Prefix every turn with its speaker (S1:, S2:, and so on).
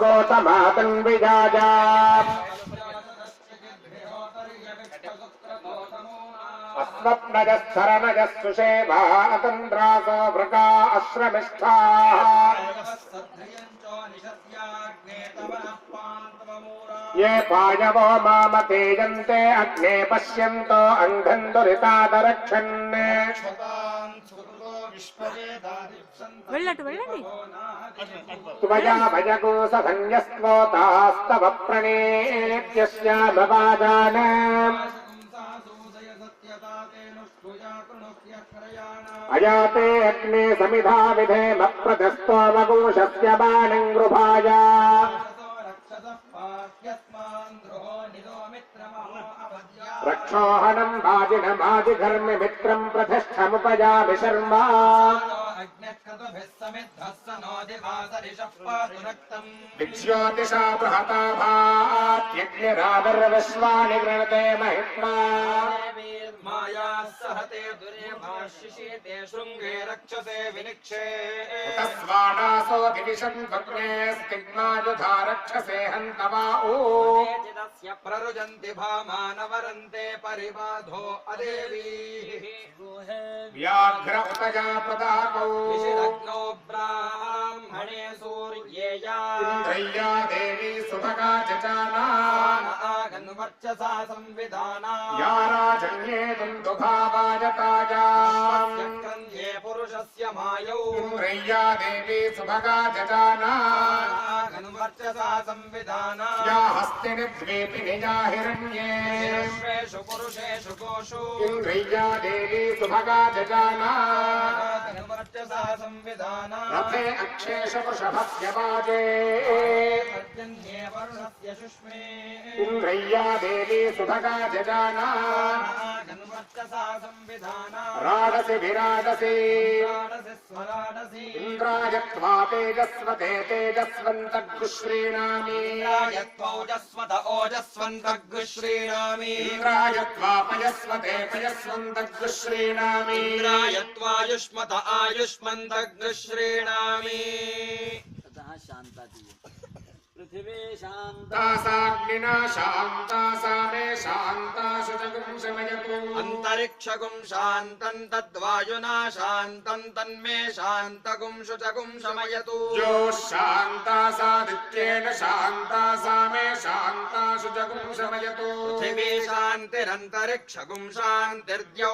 S1: कोतमातन्विजाजा अस्मत्नजस्थरनजस्सुषेभातन्द्रासो वृका अश्रमिष्ठाः ये पायवो मामतेजन्ते अग्ने पश्यन्तो अंधन् दुरितादरक्षन् त्वया भजगोसधन्यस्त्वोतास्तव प्रणेत्यस्यामवाजान अयाते अग्ने समिधा विधेम प्रदस्तोमगुंशस्य बाणङ्गृभाया रक्षोहणं वाजिनमादिघर्मि मित्रं प्रतिष्ठमुपयामि शर्मा विज्योतिषा बृहता भात्यग्निराविर्विश्वानि गृणते महित्वा मायासहते दुरे भाष्यशीते शृङ्गे रक्षसे विनिक्षे तस्वाडासो दिविशन् भग्ने स्तिग्मायुधा रक्षसे हन्तवाऊ प्ररुजन्ति भामानवरन्ते परिबाधो अदेवीः व्याघ्र उतया प्रदाकौ विशिरग्नौ ब्राह्मणे सूर्येया इन्द्रय्या देवी सुभगा चचाना आगन्वर्चसा संविधाना या राजन्ये दुन्दुभावाजतायाम् क्रन्ध्ये पुरुषस्य मायौ इन्द्रय्या देवी सुभगा चचाना आगन्वर्चसा संविधाना या हस्तिनि द्वीपिनि या हिरण्ये सर्वेषु पुरुषेषु गोषु इन्द्रय्या देवी सुभगा चचाना आगन्वर्चसा संविधाना रथे अक्षेष वृषभस्य वाजे पर्जन्ये वरुणस्य शुष्मे इन्द्रय्या देवी सुभगा चचाना आगन्वर्चसा संविधाना राडसि विराडसि राडसि स्वराडसि इन्द्राय त्वा तेजस्वते तेजस्वन्तगुश्रीणामि इन्द्राय त्वौजस्वत ओजस्वन्तगुश्रीणामि इन्द्राय त्वा पयस्वते पयस्वन्तगुश्रीणामि इन्द्राय त्वायुष्मत आयुष्मन्तगुश्रीणामि ततः शान्ता पृथिवी शान्ता साग्निना शान्ता सा मे शान्ता शुचगुं शमयतु अन्तरिक्षगुं शान्तं तद्वायुना शान्तं तन्मे शान्तगुं शुचगुं शमयतु यो शान्ता सादित्येन शान्ता सा मे शान्ता शुचगुं शमयतु पृथिवी शान्तिरन्तरिक्षगुं शान्तिर्द्यौ